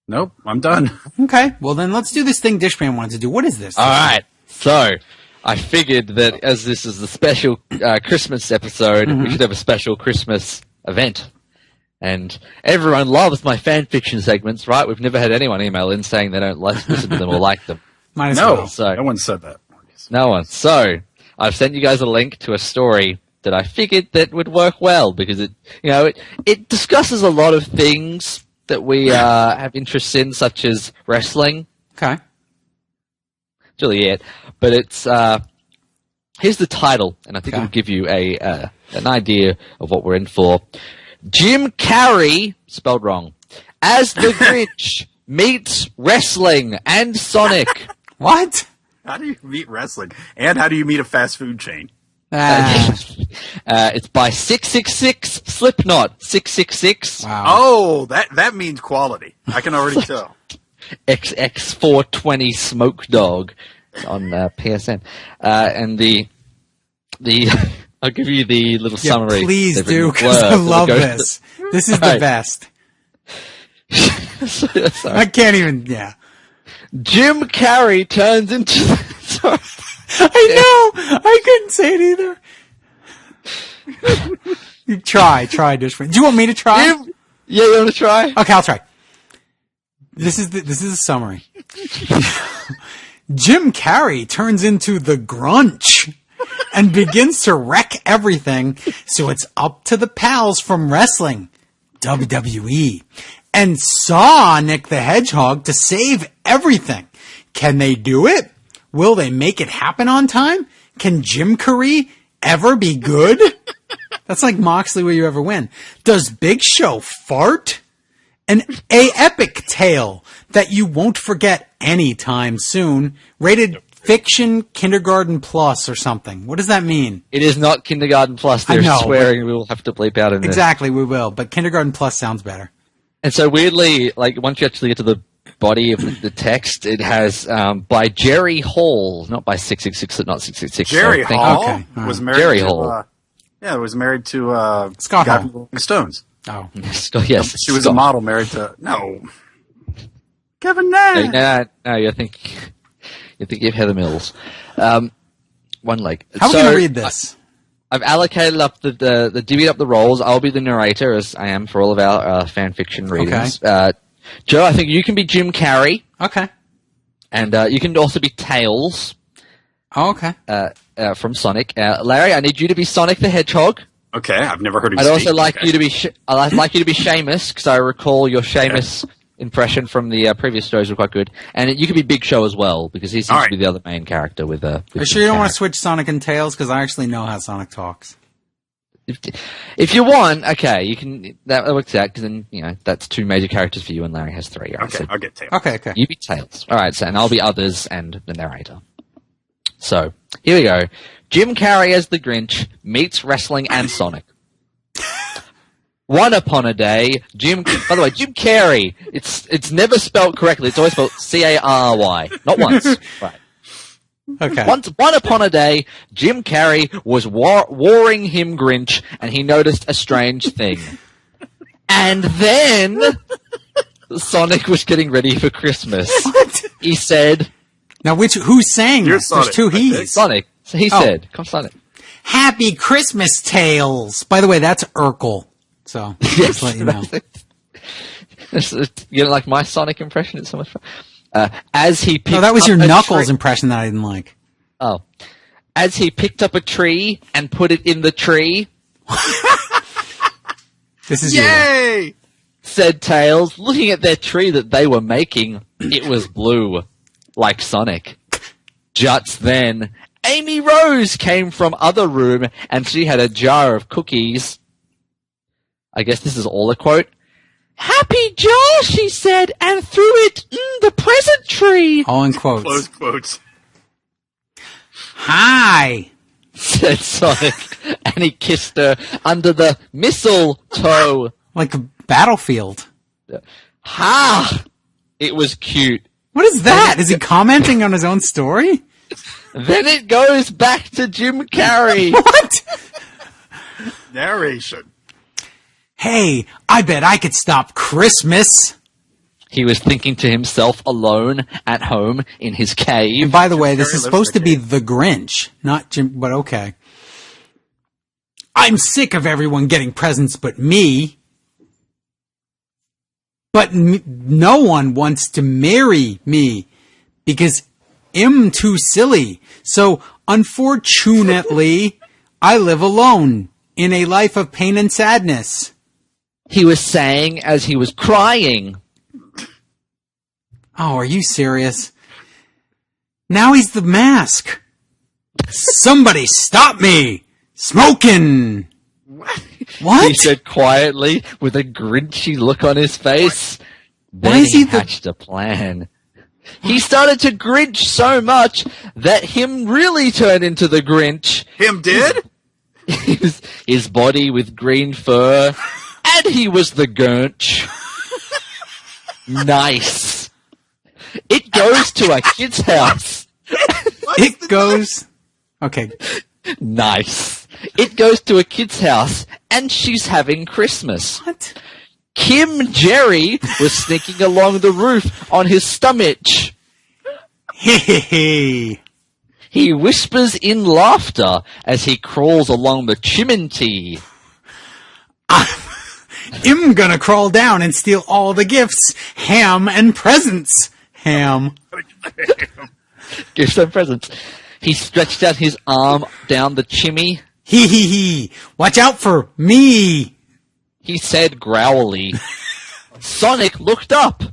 Nope, I'm done. Okay, well then let's do this thing Dishman wanted to do. What is this? All right. So I figured that as this is the special Christmas episode, we should have a special Christmas event. And everyone loves my fan fiction segments, right? We've never had anyone email in saying they don't listen to them or like them. Might as well. So, no one said that. No one. So I've sent you guys a link to a story that I figured that would work well because it discusses a lot of things that we have interests in, such as wrestling. Okay. That's really it. But it's here's the title, and I think it'll give you an idea of what we're in for. Jim Carrey, spelled wrong, as the Grinch meets wrestling and Sonic. What? How do you meet wrestling? And how do you meet a fast food chain? It's by 666 Slipknot. 666. Wow. Oh, that means quality. I can already tell. XX420 Smoke Dog on PSN. And the I'll give you the little summary. Please do, because I love this. This is the best. I can't even, Jim Carrey turns into... Sorry. I know! I couldn't say it either. You try, Dishman. Do you want me to try? Yeah, you want to try? Okay, I'll try. This is a summary. Jim Carrey turns into the Grunch and begins to wreck everything, so it's up to the pals from wrestling, WWE, and Sonic the Hedgehog to save everything. Can they do it? Will they make it happen on time? Can Jim Carrey ever be good? That's like Moxley, will you ever win? Does Big Show fart? An epic tale that you won't forget anytime soon. Rated Fiction Kindergarten Plus or something. What does that mean? It is not Kindergarten Plus. There's swearing we will have to bleep out in this. Exactly, we will. But Kindergarten Plus sounds better. And so weirdly, like once you actually get to the body of the text, it has by Jerry Hall, not by 666, not 666. Jerry Hall was married Jerry to, Hall. Was married to Scott Hall. Rolling Stones. Oh. Yes. She was a model married to... No. Kevin Nash. No, you think you've Heather Mills. One leg. How are we going to read this? I've allocated up the divvied up the roles. I'll be the narrator, as I am for all of our fan fiction readings. Okay. Joe, I think you can be Jim Carrey. Okay. And you can also be Tails. Oh, okay. From Sonic. Larry, I need you to be Sonic the Hedgehog. Okay, I've never heard of I'd also like you to be. I'd like you to be Seamus, because I recall your Seamus impression from the previous stories were quite good. And you could be Big Show as well, because he seems to be the other main character with a. Are you sure you don't want to switch Sonic and Tails? Because I actually know how Sonic talks. If you want, okay, you can. That works out, because then that's two major characters for you, and Larry has three. Right? Okay, so I'll get Tails. Okay. You be Tails. All right, so and I'll be others and the narrator. So here we go. Jim Carrey as the Grinch meets wrestling and Sonic. One upon a day, by the way, Jim Carrey, it's never spelled correctly. It's always spelled C-A-R-Y. Not once. Right. Okay. One upon a day, Jim Carrey was warring him Grinch, and he noticed a strange thing. And then Sonic was getting ready for Christmas. What? He said... Now, who's saying this? There's two he's. Sonic. So he said, come Sonic. Happy Christmas, Tails. By the way, that's Urkel. So, just to let you know. You don't like my Sonic impression? It's so much fun. As he picked that was up your Knuckles impression that I didn't like. Oh. As he picked up a tree and put it in the tree. This is Yay! Said Tails, looking at their tree that they were making, it was blue, like Sonic. Just then, Amy Rose came from other room, and she had a jar of cookies. I guess this is all a quote. Happy Jar, she said, and threw it in the present tree. All in quotes. Close quotes. Hi, said Sonic, and he kissed her under the mistletoe. Like a battlefield. Ha! It was cute. What is that? Is he commenting on his own story? Then it goes back to Jim Carrey. What? Narration. Hey, I bet I could stop Christmas. He was thinking to himself alone at home in his cave. And by the way, this is supposed to be the Grinch, not Jim, but okay. I'm sick of everyone getting presents but me. But no one wants to marry me because I'm too silly. So, unfortunately, I live alone in a life of pain and sadness. He was saying as he was crying. Oh, are you serious? Now he's the mask. Somebody stop me! Smoking! What? He said quietly with a grinchy look on his face. Then Why is he he hatched a plan. He started to Grinch so much that him really turned into the Grinch. Him did? His body with green fur, and he was the Grinch. Nice. It goes to a kid's house. It goes... Okay. Nice. It goes to a kid's house, and she's having Christmas. What? Kim Jerry was sneaking along the roof on his stomach. Hey. He whispers in laughter as he crawls along the chimney. I'm gonna crawl down and steal all the gifts, ham and presents. Ham. Gifts and presents. He stretched out his arm down the chimney. Hee. Watch out for me. He said growly. Sonic looked up.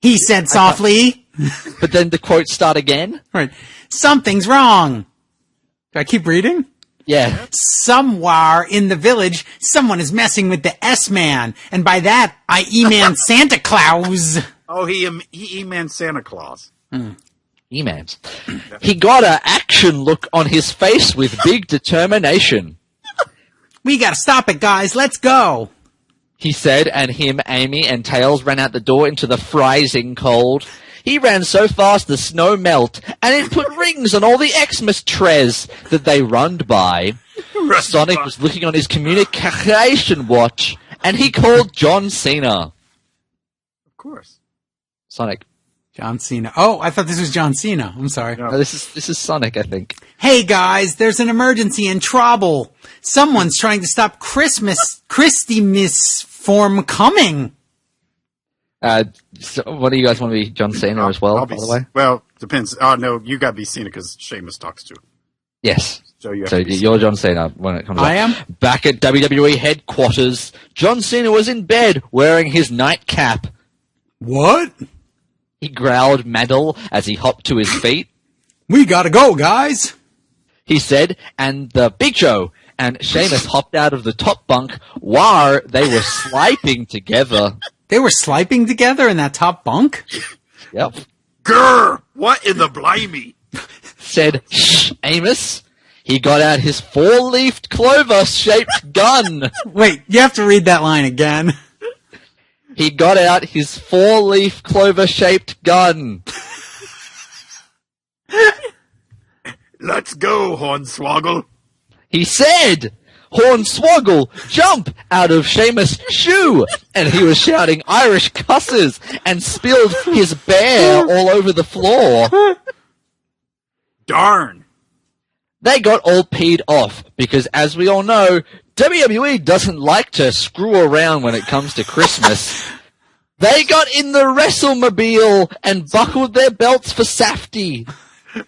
He said softly. But then the quotes start again. Right. Something's wrong. Do I keep reading? Yeah. Somewhere in the village, someone is messing with the S-Man. And by that, I E-Man Santa Claus. Oh, he E-Man Santa Claus. E-Mans. He got an action look on his face with big determination. We gotta stop it, guys. Let's go. He said, and him, Amy, and Tails ran out the door into the freezing cold. He ran so fast the snow melt, and it put rings on all the Xmas trees that they runned by. Sonic was looking on his communication watch, and he called John Cena. Of course. Sonic. John Cena. Oh, I thought this was John Cena. I'm sorry. No, this is Sonic, I think. Hey guys, there's an emergency and trouble. Someone's trying to stop Christmas from coming. So what do you guys want to be, John Cena as well, by the way? Well, depends. Oh, no, you got to be Cena because Sheamus talks to. Yes. So you're John Cena when it comes I am? Back at WWE headquarters, John Cena was in bed wearing his nightcap. What? He growled metal as he hopped to his feet. We gotta go, guys. He said, and the Big Show and Sheamus hopped out of the top bunk while they were sliping together. They were sliping together in that top bunk? Yep. Grr! What in the blimey? Said, shh, Amos. He got out his four-leafed clover-shaped gun. Wait, you have to read that line again. He got out his four-leaf clover-shaped gun. Let's go, Hornswoggle. He said, Hornswoggle, jump out of Sheamus' shoe. And he was shouting Irish cusses and spilled his bear all over the floor. Darn. They got all peed off because, as we all know, WWE doesn't like to screw around when it comes to Christmas. They got in the WrestleMobile and buckled their belts for safety.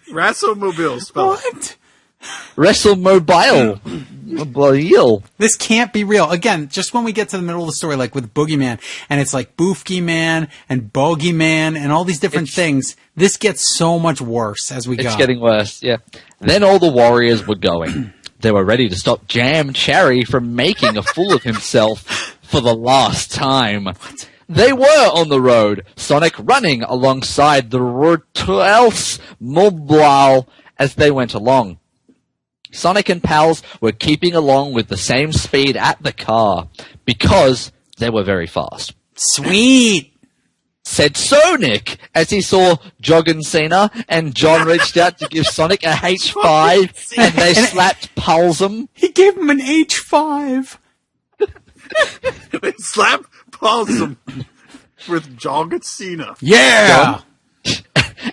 Wrestlemobile spell. What? WrestleMobile. Mobile. This can't be real. Again, just when we get to the middle of the story, like with Boogeyman, and it's like Boofky Man and Bogeyman and all these different things, this gets so much worse as we go. It's getting worse, yeah. Then all the Warriors were going. They were ready to stop Jam Cherry from making a fool of himself for the last time. What? They were on the road, Sonic running alongside the Rotuels Mobile as they went along. Sonic and pals were keeping along with the same speed at the car because they were very fast. Sweet! Said Sonic as he saw Joggin Cena, and John reached out to give Sonic a H5 and they slapped Pulsum. He gave him an H5. Slap Pulsum. with John Cena. Yeah!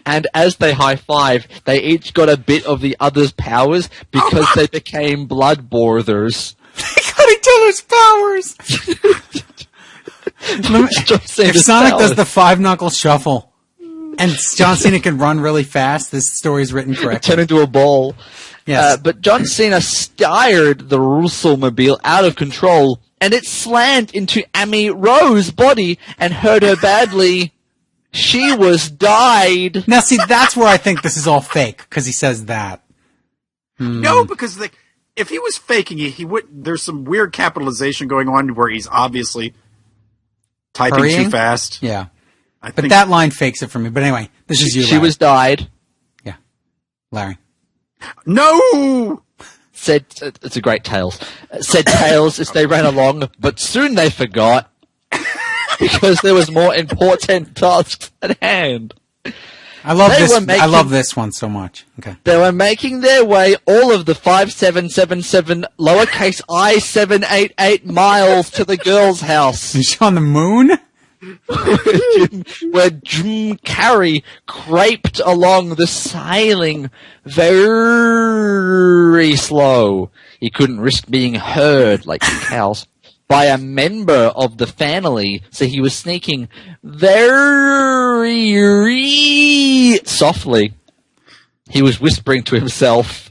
And as they high-five, they each got a bit of the other's powers because they became blood brothers. They got each other's powers! If Sonic does the 5-knuckle shuffle and John Cena can run really fast, this story's written correctly. Turn into a ball. Yes. But John Cena steered the Russell-mobile out of control, and it slammed into Amy Rose's body and hurt her badly. She was died. Now, see, that's where I think this is all fake, because he says that. No, because if he was faking it, he would. There's some weird capitalization going on where he's obviously typing Hurrying? too fast. Yeah. But that line fakes it for me. But anyway, this is you, She Larry. was died. Yeah. Larry. No! Said, it's a great Tails. Said Tails as they ran along, but soon they forgot. Because there was more important tasks at hand. I love this one so much. Okay. They were making their way all of the 5777 lowercase I-788 miles to the girl's house. Is she on the moon? where Jim Carrey craped along the ceiling very slow. He couldn't risk being heard like cows by a member of the family, so he was sneaking very softly. He was whispering to himself.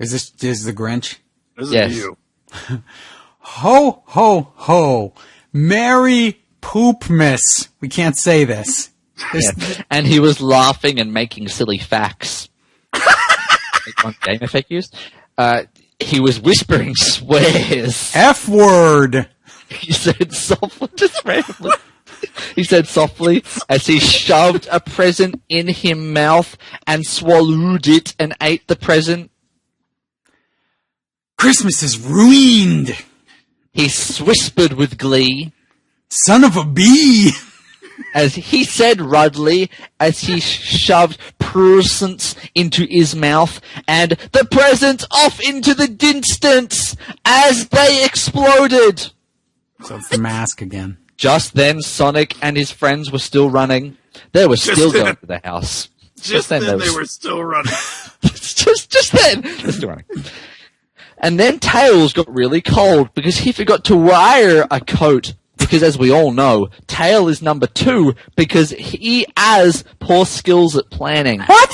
Is this the Grinch? This Yes. is you. Ho, ho, ho. Merry Poopmas. We can't say this. Yeah. And he was laughing and making silly facts. Like one game effect used. He was whispering swears. F-word. He said softly, just randomly. He said softly as he shoved a present in his mouth and swallowed it and ate the present. Christmas is ruined. He whispered with glee. Son of a bee. As he said rudely, as he shoved presents into his mouth, and the presents off into the distance as they exploded. So it's the mask again. Just then, Sonic and his friends were still running. They were still going to the house. Just then they were still running. just then, they're still running. And then Tails got really cold because he forgot to wear a coat. Because as we all know, Tail is number 2 because he has poor skills at planning. What?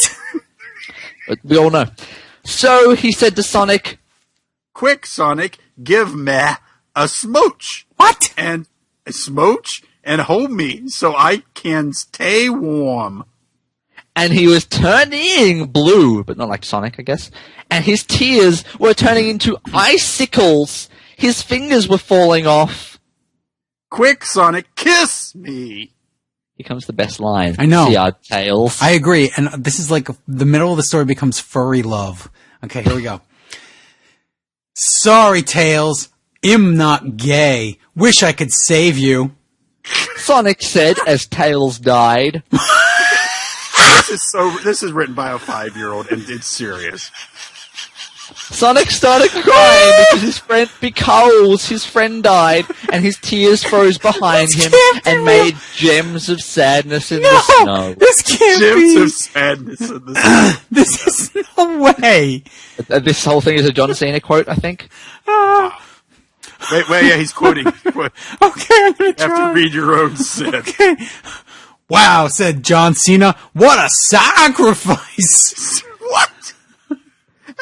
But we all know. So he said to Sonic, Quick, Sonic, give me a smooch. What? And a smooch and hold me so I can stay warm. and he was turning blue, but not like Sonic, I guess. And his tears were turning into icicles. His fingers were falling off. Quick, Sonic, kiss me. Here comes the best line. I know. See our tails. I agree. And this is like the middle of the story becomes furry love. Okay, here we go. Sorry, Tails. I'm not gay. Wish I could save you. Sonic said as Tails died. This is written by a 5-year-old, and it's serious. Sonic started crying because his friend died, and his tears froze behind him and made gems of sadness in the snow. This can't be. Gems of sadness in the snow. This is no way. This whole thing is a John Cena quote, I think. Wait, yeah, he's quoting. Okay, I'm gonna You have try. to read your own set. Okay. Wow, said John Cena. What a sacrifice! What?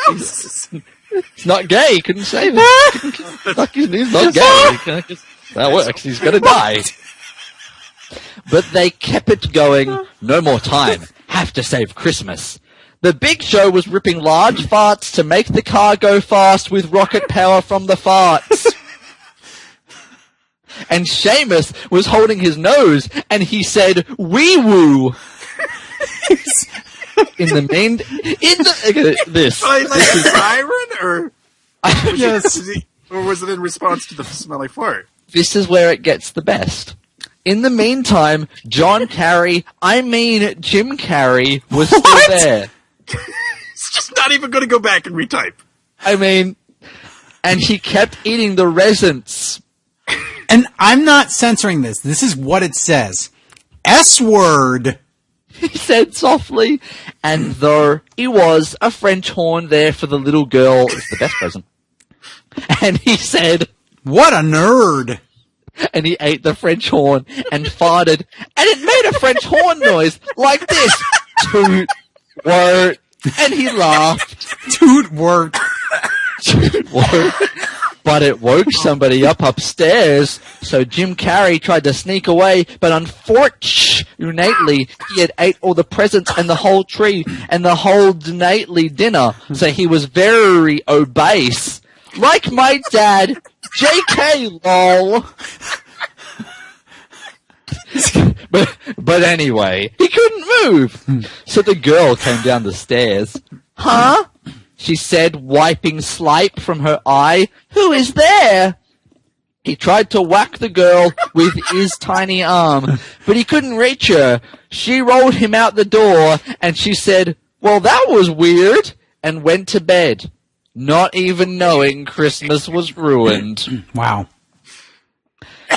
He's not gay. Couldn't say that. He's not gay. That works. He's gonna die. But they kept it going. No more time. Have to save Christmas. The Big Show was ripping large farts to make the car go fast with rocket power from the farts. And Seamus was holding his nose, and he said, "Wee woo." This. Like a siren, or Yes. or was it in response to the smelly fart? This is where it gets the best. In the meantime, Jim Carrey was still What? there. He's just not even going to go back and retype. And he kept eating the resins. And I'm not censoring this. This is what it says. S-word. He said softly, and though he was a French horn there for the little girl, it's the best present. And he said, What a nerd. and he ate the French horn and farted, and it made a French horn noise like this. Toot, wort, and he laughed. Toot wort. Toot, wort. But it woke somebody up upstairs, so Jim Carrey tried to sneak away, but unfortunately, he had ate all the presents and the whole tree and the whole nightly dinner, so he was very obese. Like my dad, JK, lol. But anyway, he couldn't move. So the girl came down the stairs. Huh? She said, wiping slipe from her eye. Who is there? He tried to whack the girl with his tiny arm, but he couldn't reach her. She rolled him out the door, and she said, well, that was weird, and went to bed, not even knowing Christmas was ruined. Wow.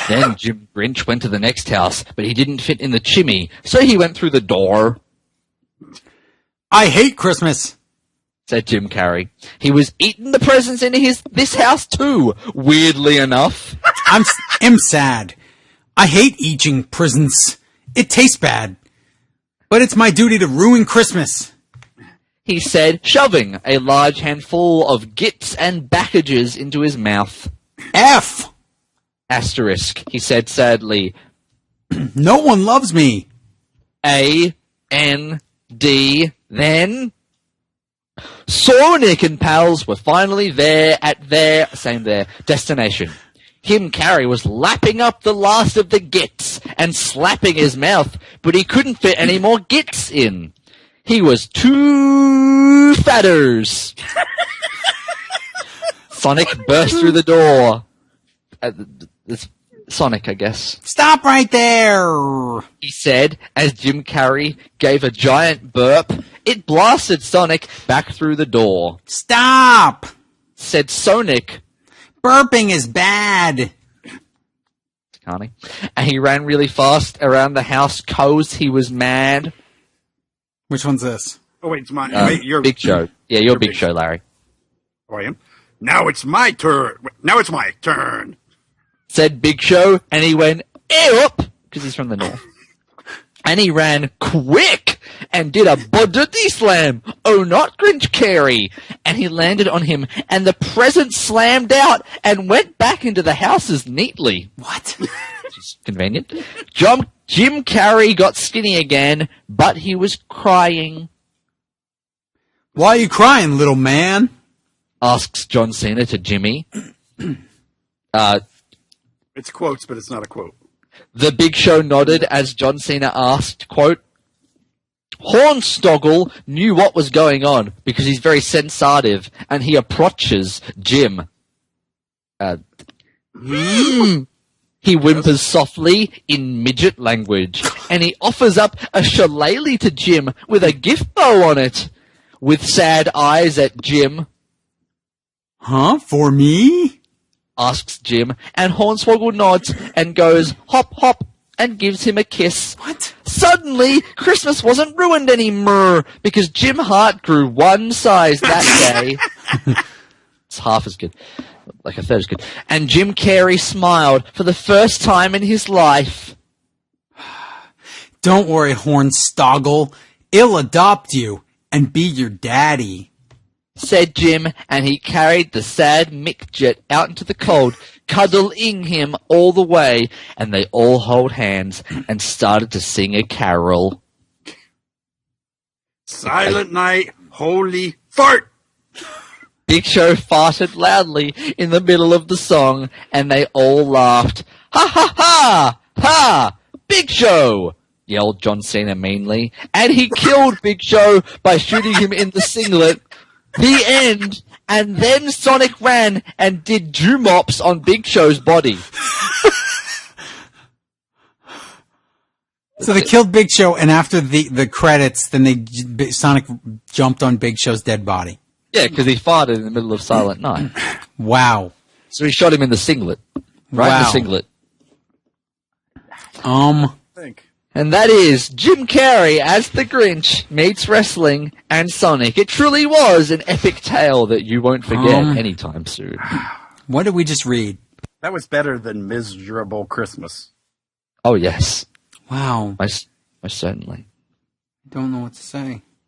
Then Jim Grinch went to the next house, but he didn't fit in the chimney, so he went through the door. I hate Christmas, said Jim Carrey. He was eating the presents in this house too, weirdly enough. I'm sad. I hate eating presents. It tastes bad. But it's my duty to ruin Christmas. He said, shoving a large handful of gits and packages into his mouth. F. Asterisk, he said sadly. No one loves me. A-N-D, then... Sonic and pals were finally there at their destination. Jim Carrey was lapping up the last of the gits and slapping his mouth, but he couldn't fit any more gits in. He was too fatters. Sonic burst through the door. It's Sonic, I guess. Stop right there, he said, as Jim Carrey gave a giant burp. It blasted Sonic back through the door. Stop, said Sonic. Burping is bad. Can't he? And he ran really fast around the house 'cause he was mad. Which one's this? Oh, wait, it's mine. Wait, you're Big Show. Yeah, you're Big Show, Larry. Oh, I am? Now it's my turn. Now it's my turn. Said Big Show, and he went, up, because he's from the north. And he ran quick and did a body slam. Oh, not Grinch Carey. And he landed on him, and the present slammed out and went back into the houses neatly. What? Which is convenient. Jim Carrey got skinny again, but he was crying. Why are you crying, little man? Asks John Cena to Jimmy. It's quotes, but it's not a quote. The Big Show nodded as John Cena asked, quote, Hornswoggle knew what was going on because he's very sensitive, and he approaches Jim. He whimpers softly in midget language, and he offers up a shillelagh to Jim with a gift bow on it. With sad eyes at Jim. Huh? For me? Asks Jim, and Hornswoggle nods and goes, hop, hop, and gives him a kiss. What? Suddenly, Christmas wasn't ruined anymore, because Jim Hart grew one size that day. It's half as good. Like a third as good. And Jim Carrey smiled for the first time in his life. Don't worry, Hornswoggle. I'll adopt you and be your daddy, said Jim, and he carried the sad Mick out into the cold, cuddling him all the way, and they all held hands and started to sing a carol. Silent night, holy fart! Big Show farted loudly in the middle of the song, and they all laughed. Ha ha ha! Ha! Big Show! Yelled John Cena meanly, and he killed Big Show by shooting him in the singlet. The end. And then Sonic ran and did Jumops on Big Show's body. So they killed Big Show, and after the credits, then Sonic jumped on Big Show's dead body. Yeah, because he farted in the middle of Silent Night. Wow. So he shot him in the singlet. Right in the singlet. think. And that is Jim Carrey as the Grinch meets wrestling and Sonic. It truly was an epic tale that you won't forget anytime soon. What did we just read? That was better than Miserable Christmas. Oh, yes. Wow. Most certainly. I don't know what to say.